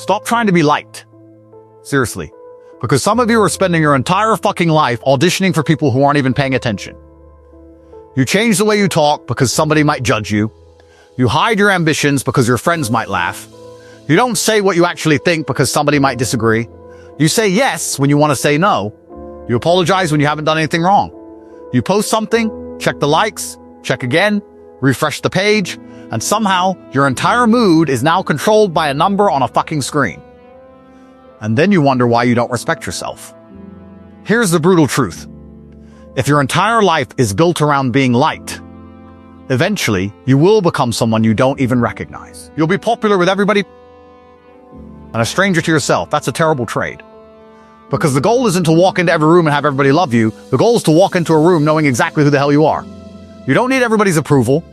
Stop trying to be liked. Seriously. Because some of you are spending your entire fucking life auditioning for people who aren't even paying attention. You change the way you talk because somebody might judge you. You hide your ambitions because your friends might laugh. You don't say what you actually think because somebody might disagree. You say yes when you want to say no. You apologize when you haven't done anything wrong. You post something, check the likes, check again, refresh the page, and somehow your entire mood is now controlled by a number on a fucking screen. And then you wonder why you don't respect yourself. Here's the brutal truth. If your entire life is built around being liked, eventually you will become someone you don't even recognize. You'll be popular with everybody and a stranger to yourself. That's a terrible trade. Because the goal isn't to walk into every room and have everybody love you. The goal is to walk into a room knowing exactly who the hell you are. You don't need everybody's approval.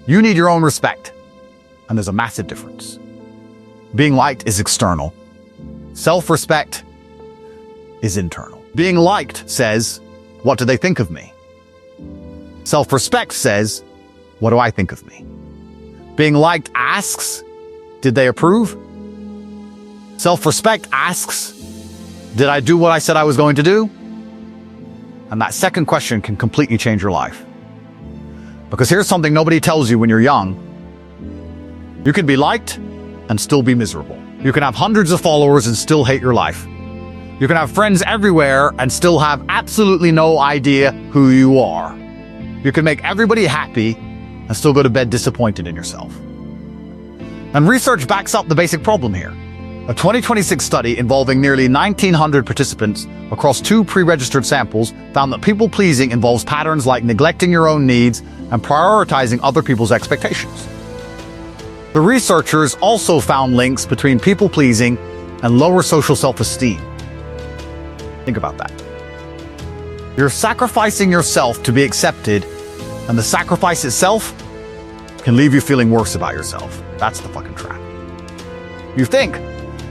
You need your own respect. And there's a massive difference. Being liked is external. Self-respect is internal. Being liked says, what do they think of me? Self-respect says, what do I think of me? Being liked asks, did they approve? Self-respect asks, did I do what I said I was going to do? And that second question can completely change your life. Because here's something nobody tells you when you're young. You can be liked and still be miserable. You can have hundreds of followers and still hate your life. You can have friends everywhere and still have absolutely no idea who you are. You can make everybody happy and still go to bed disappointed in yourself. And research backs up the basic problem here. A 2026 study involving nearly 1,900 participants across 2 pre-registered samples found that people-pleasing involves patterns like neglecting your own needs and prioritizing other people's expectations. The researchers also found links between people-pleasing and lower social self-esteem. Think about that. You're sacrificing yourself to be accepted, and the sacrifice itself can leave you feeling worse about yourself. That's the fucking trap. You think,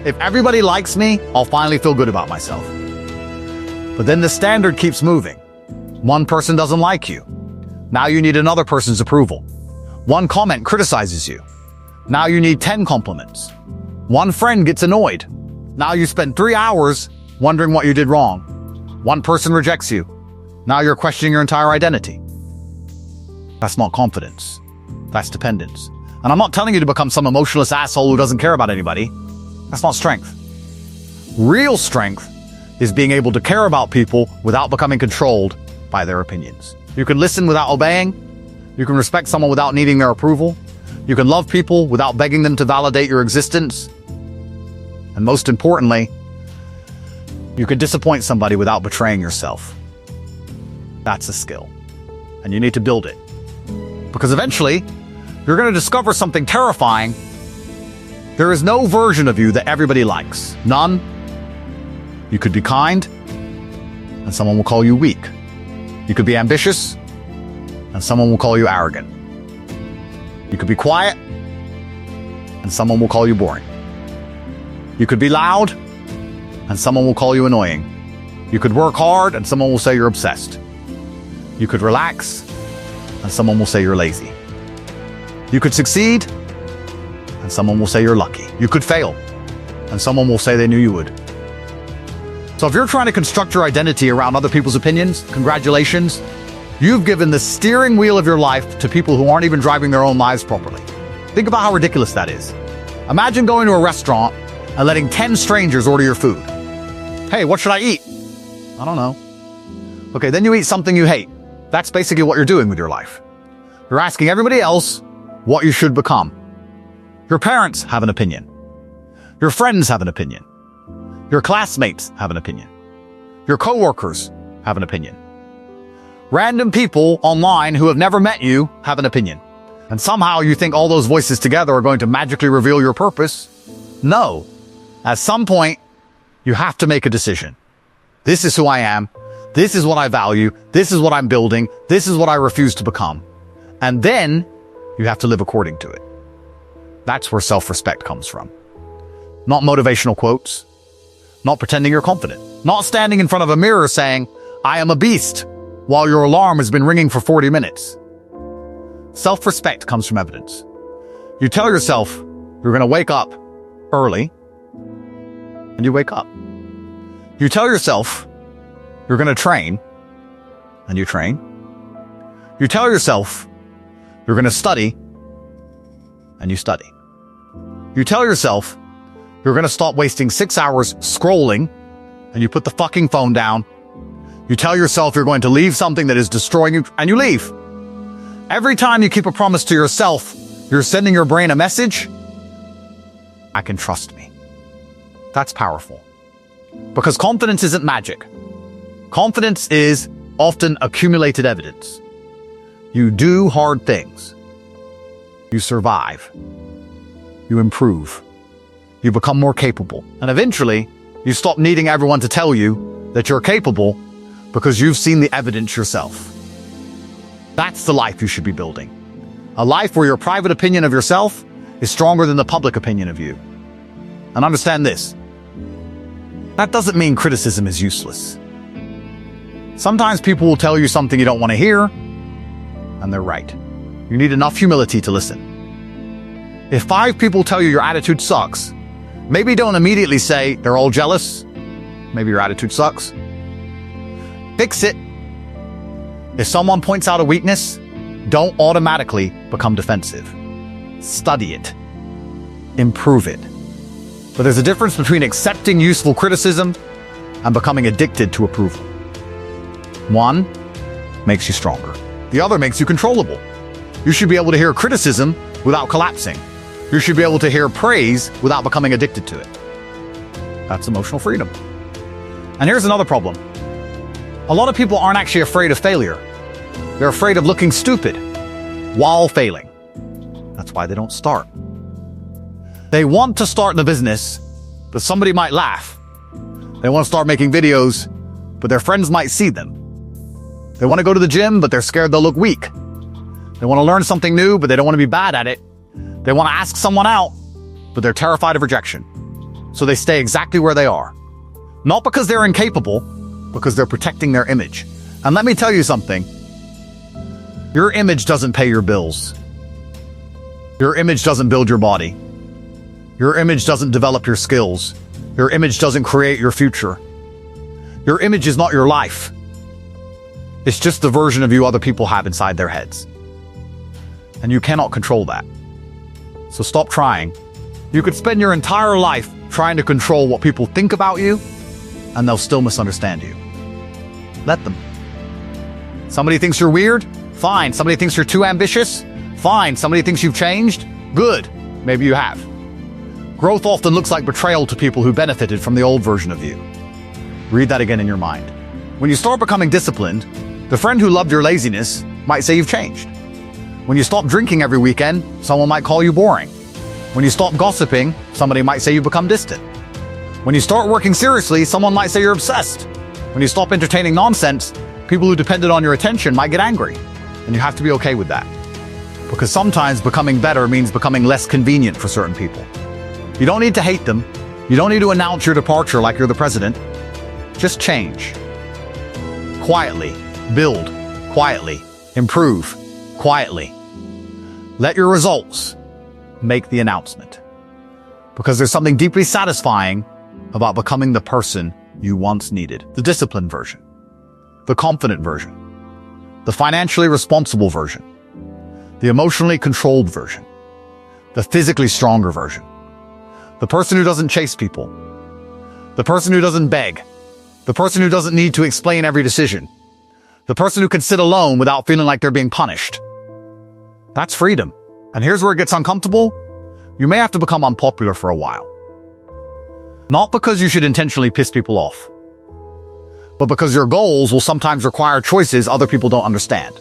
if everybody likes me, I'll finally feel good about myself. But then the standard keeps moving. One person doesn't like you. Now you need another person's approval. One comment criticizes you. Now you need 10 compliments. One friend gets annoyed. Now you spend 3 hours wondering what you did wrong. One person rejects you. Now you're questioning your entire identity. That's not confidence. That's dependence. And I'm not telling you to become some emotionless asshole who doesn't care about anybody. That's not strength. Real strength is being able to care about people without becoming controlled by their opinions. You can listen without obeying. You can respect someone without needing their approval. You can love people without begging them to validate your existence. And most importantly, you can disappoint somebody without betraying yourself. That's a skill. And you need to build it. Because eventually, you're going to discover something terrifying. There is no version of you that everybody likes. None. You could be kind, and someone will call you weak. You could be ambitious, and someone will call you arrogant. You could be quiet, and someone will call you boring. You could be loud, and someone will call you annoying. You could work hard, and someone will say you're obsessed. You could relax, and someone will say you're lazy. You could succeed, and someone will say you're lucky. You could fail, and someone will say they knew you would. So if you're trying to construct your identity around other people's opinions, congratulations. You've given the steering wheel of your life to people who aren't even driving their own lives properly. Think about how ridiculous that is. Imagine going to a restaurant and letting 10 strangers order your food. Hey, what should I eat? I don't know. Okay, then you eat something you hate. That's basically what you're doing with your life. You're asking everybody else what you should become. Your parents have an opinion. Your friends have an opinion. Your classmates have an opinion. Your coworkers have an opinion. Random people online who have never met you have an opinion. And somehow you think all those voices together are going to magically reveal your purpose. No. At some point, you have to make a decision. This is who I am. This is what I value. This is what I'm building. This is what I refuse to become. And then you have to live according to it. That's where self-respect comes from. Not motivational quotes. Not pretending you're confident. Not standing in front of a mirror saying, I am a beast, while your alarm has been ringing for 40 minutes. Self-respect comes from evidence. You tell yourself you're going to wake up early, and you wake up. You tell yourself you're going to train, and you train. You tell yourself you're going to study, and you study. You tell yourself you're going to stop wasting 6 hours scrolling, and you put the fucking phone down. You tell yourself you're going to leave something that is destroying you, and you leave. Every time you keep a promise to yourself, you're sending your brain a message. I can trust me. That's powerful. Because confidence isn't magic. Confidence is often accumulated evidence. You do hard things. You survive. You improve. You become more capable. And eventually, you stop needing everyone to tell you that you're capable because you've seen the evidence yourself. That's the life you should be building. A life where your private opinion of yourself is stronger than the public opinion of you. And understand this. That doesn't mean criticism is useless. Sometimes people will tell you something you don't want to hear, and they're right. You need enough humility to listen. If 5 people tell you your attitude sucks, maybe don't immediately say they're all jealous. Maybe your attitude sucks. Fix it. If someone points out a weakness, don't automatically become defensive. Study it. Improve it. But there's a difference between accepting useful criticism and becoming addicted to approval. One makes you stronger. The other makes you controllable. You should be able to hear criticism without collapsing. You should be able to hear praise without becoming addicted to it. That's emotional freedom. And here's another problem. A lot of people aren't actually afraid of failure. They're afraid of looking stupid while failing. That's why they don't start. They want to start in a business, but somebody might laugh. They want to start making videos, but their friends might see them. They want to go to the gym, but they're scared they'll look weak. They want to learn something new, but they don't want to be bad at it. They want to ask someone out, but they're terrified of rejection. So they stay exactly where they are. Not because they're incapable, because they're protecting their image. And let me tell you something. Your image doesn't pay your bills. Your image doesn't build your body. Your image doesn't develop your skills. Your image doesn't create your future. Your image is not your life. It's just the version of you other people have inside their heads. And you cannot control that. So stop trying. You could spend your entire life trying to control what people think about you, and they'll still misunderstand you. Let them. Somebody thinks you're weird? Fine. Somebody thinks you're too ambitious? Fine. Somebody thinks you've changed? Good. Maybe you have. Growth often looks like betrayal to people who benefited from the old version of you. Read that again in your mind. When you start becoming disciplined, the friend who loved your laziness might say you've changed. When you stop drinking every weekend, someone might call you boring. When you stop gossiping, somebody might say you've become distant. When you start working seriously, someone might say you're obsessed. When you stop entertaining nonsense, people who depended on your attention might get angry. And you have to be okay with that. Because sometimes becoming better means becoming less convenient for certain people. You don't need to hate them. You don't need to announce your departure like you're the president. Just change. Quietly. Build. Quietly. Improve. Quietly. Let your results make the announcement. Because there's something deeply satisfying about becoming the person you once needed. The disciplined version. The confident version. The financially responsible version. The emotionally controlled version. The physically stronger version. The person who doesn't chase people. The person who doesn't beg. The person who doesn't need to explain every decision. The person who can sit alone without feeling like they're being punished. That's freedom. And here's where it gets uncomfortable. You may have to become unpopular for a while. Not because you should intentionally piss people off, but because your goals will sometimes require choices other people don't understand.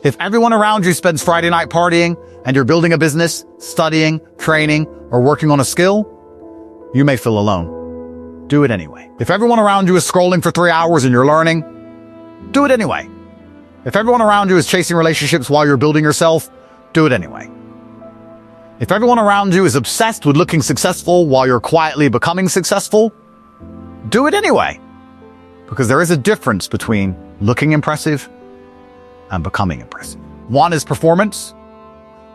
If everyone around you spends Friday night partying and you're building a business, studying, training, or working on a skill, you may feel alone. Do it anyway. If everyone around you is scrolling for 3 hours and you're learning, do it anyway. If everyone around you is chasing relationships while you're building yourself, do it anyway. If everyone around you is obsessed with looking successful while you're quietly becoming successful, do it anyway. Because there is a difference between looking impressive and becoming impressive. One is performance,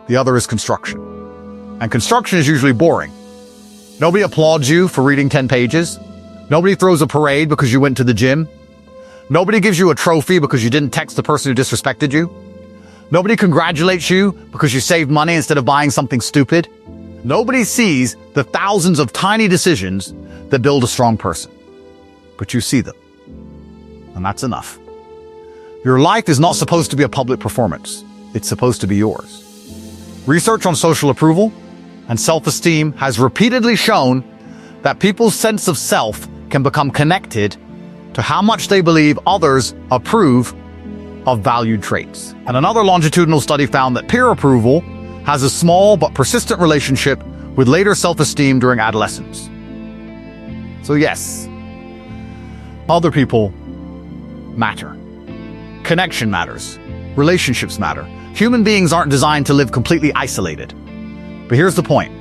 the other is construction. And construction is usually boring. Nobody applauds you for reading 10 pages. Nobody throws a parade because you went to the gym. Nobody gives you a trophy because you didn't text the person who disrespected you. Nobody congratulates you because you saved money instead of buying something stupid. Nobody sees the thousands of tiny decisions that build a strong person. But you see them. And that's enough. Your life is not supposed to be a public performance. It's supposed to be yours. Research on social approval and self-esteem has repeatedly shown that people's sense of self can become connected to how much they believe others approve of valued traits. And another longitudinal study found that peer approval has a small but persistent relationship with later self-esteem during adolescence. So yes, other people matter. Connection matters. Relationships matter. Human beings aren't designed to live completely isolated. But here's the point.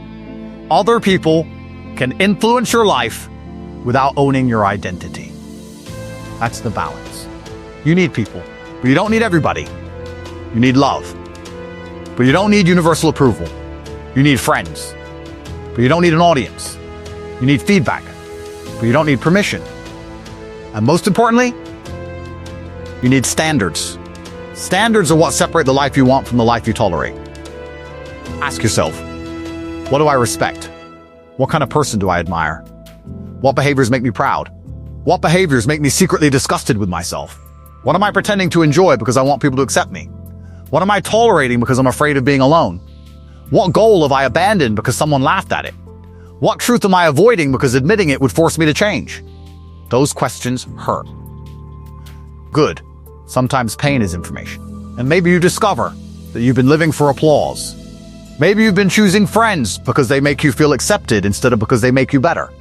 Other people can influence your life without owning your identity. That's the balance. You need people, but you don't need everybody. You need love, but you don't need universal approval. You need friends, but you don't need an audience. You need feedback, but you don't need permission. And most importantly, you need standards. Standards are what separate the life you want from the life you tolerate. Ask yourself, what do I respect? What kind of person do I admire? What behaviors make me proud? What behaviors make me secretly disgusted with myself? What am I pretending to enjoy because I want people to accept me? What am I tolerating because I'm afraid of being alone? What goal have I abandoned because someone laughed at it? What truth am I avoiding because admitting it would force me to change? Those questions hurt. Good. Sometimes pain is information. And maybe you discover that you've been living for applause. Maybe you've been choosing friends because they make you feel accepted instead of because they make you better.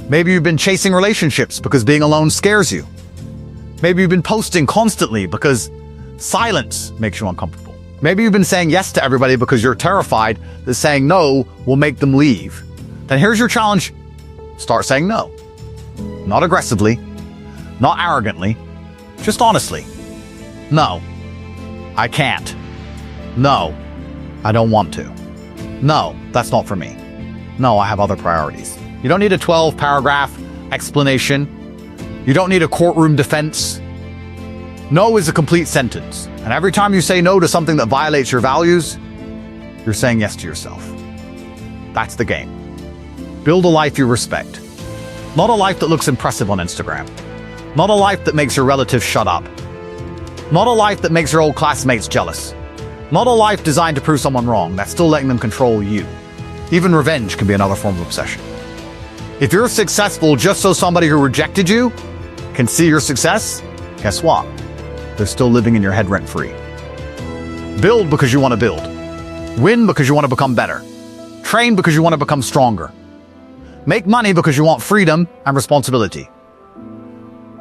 Maybe you've been chasing relationships because being alone scares you. Maybe you've been posting constantly because silence makes you uncomfortable. Maybe you've been saying yes to everybody because you're terrified that saying no will make them leave. Then here's your challenge. Start saying no. Not aggressively, not arrogantly, just honestly. No, I can't. No, I don't want to. No, that's not for me. No, I have other priorities. You don't need a 12-paragraph explanation. You don't need a courtroom defense. No is a complete sentence. And every time you say no to something that violates your values, you're saying yes to yourself. That's the game. Build a life you respect. Not a life that looks impressive on Instagram. Not a life that makes your relatives shut up. Not a life that makes your old classmates jealous. Not a life designed to prove someone wrong. That's still letting them control you. Even revenge can be another form of obsession. If you're successful just so somebody who rejected you can see your success, guess what? They're still living in your head rent-free. Build because you want to build. Win because you want to become better. Train because you want to become stronger. Make money because you want freedom and responsibility.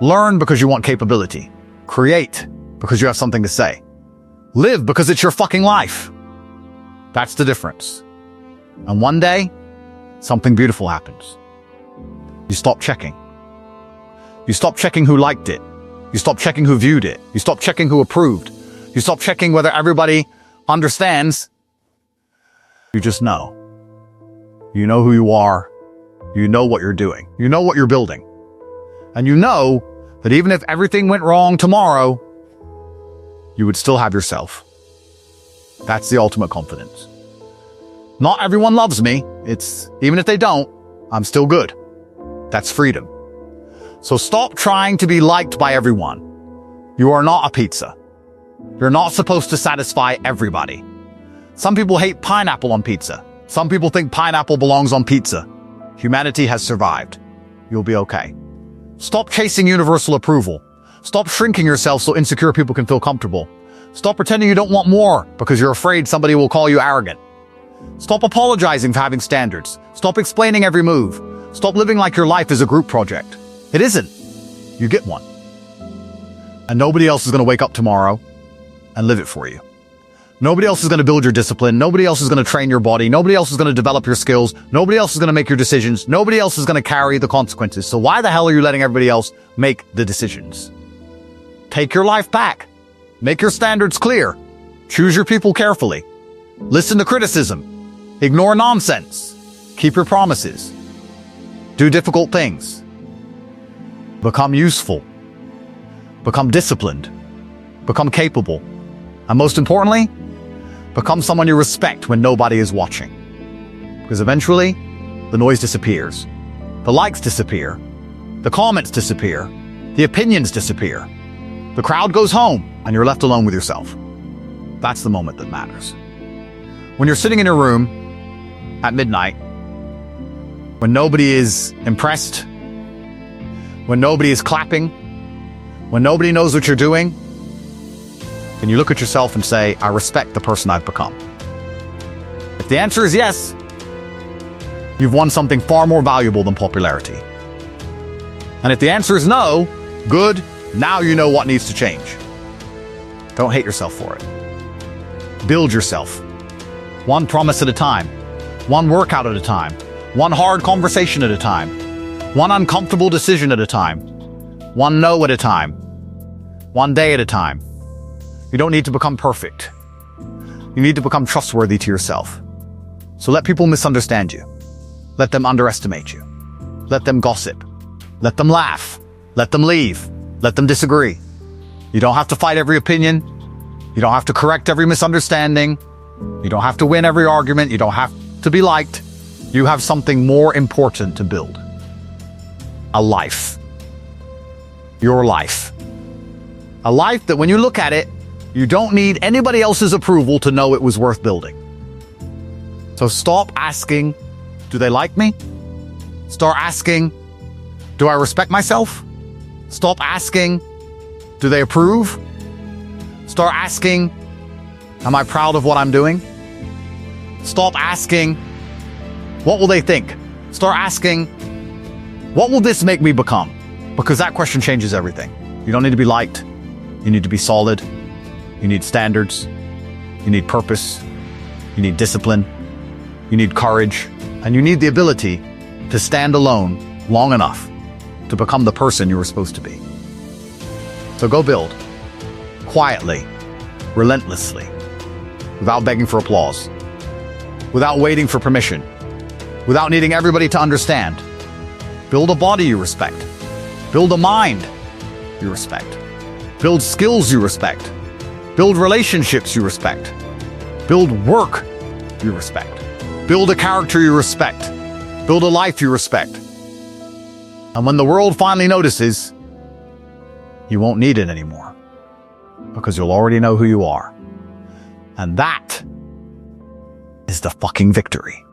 Learn because you want capability. Create because you have something to say. Live because it's your fucking life. That's the difference. And one day, something beautiful happens. You stop checking. You stop checking who liked it. You stop checking who viewed it. You stop checking who approved. You stop checking whether everybody understands. You just know. You know who you are. You know what you're doing. You know what you're building. And you know that even if everything went wrong tomorrow, you would still have yourself. That's the ultimate confidence. Not everyone loves me. Even if they don't, I'm still good. That's freedom. So stop trying to be liked by everyone. You are not a pizza. You're not supposed to satisfy everybody. Some people hate pineapple on pizza. Some people think pineapple belongs on pizza. Humanity has survived. You'll be okay. Stop chasing universal approval. Stop shrinking yourself so insecure people can feel comfortable. Stop pretending you don't want more because you're afraid somebody will call you arrogant. Stop apologizing for having standards. Stop explaining every move. Stop living like your life is a group project. It isn't. You get one. And nobody else is going to wake up tomorrow and live it for you. Nobody else is going to build your discipline. Nobody else is going to train your body. Nobody else is going to develop your skills. Nobody else is going to make your decisions. Nobody else is going to carry the consequences. So why the hell are you letting everybody else make the decisions? Take your life back. Make your standards clear. Choose your people carefully. Listen to criticism. Ignore nonsense. Keep your promises. Do difficult things. Become useful. Become disciplined. Become capable. And most importantly, become someone you respect when nobody is watching. Because eventually, the noise disappears. The likes disappear. The comments disappear. The opinions disappear. The crowd goes home, and you're left alone with yourself. That's the moment that matters. When you're sitting in your room at midnight, when nobody is impressed, when nobody is clapping, when nobody knows what you're doing, can you look at yourself and say, I respect the person I've become? If the answer is yes, you've won something far more valuable than popularity. And if the answer is no, good, now you know what needs to change. Don't hate yourself for it. Build yourself. One promise at a time. One workout at a time. One hard conversation at a time. One uncomfortable decision at a time. One no at a time. One day at a time. You don't need to become perfect. You need to become trustworthy to yourself. So let people misunderstand you. Let them underestimate you. Let them gossip. Let them laugh. Let them leave. Let them disagree. You don't have to fight every opinion. You don't have to correct every misunderstanding. You don't have to win every argument. You don't have to be liked. You have something more important to build. A life. Your life. A life that when you look at it, you don't need anybody else's approval to know it was worth building. So stop asking, do they like me? Start asking, do I respect myself? Stop asking, do they approve? Start asking, am I proud of what I'm doing? Stop asking, what will they think? Start asking, what will this make me become? Because that question changes everything. You don't need to be liked. You need to be solid. You need standards. You need purpose. You need discipline. You need courage. And you need the ability to stand alone long enough to become the person you were supposed to be. So go build. Quietly. Relentlessly. Without begging for applause. Without waiting for permission. Without needing everybody to understand. Build a body you respect. Build a mind you respect. Build skills you respect. Build relationships you respect. Build work you respect. Build a character you respect. Build a life you respect. And when the world finally notices, you won't need it anymore. Because you'll already know who you are. And that is the fucking victory.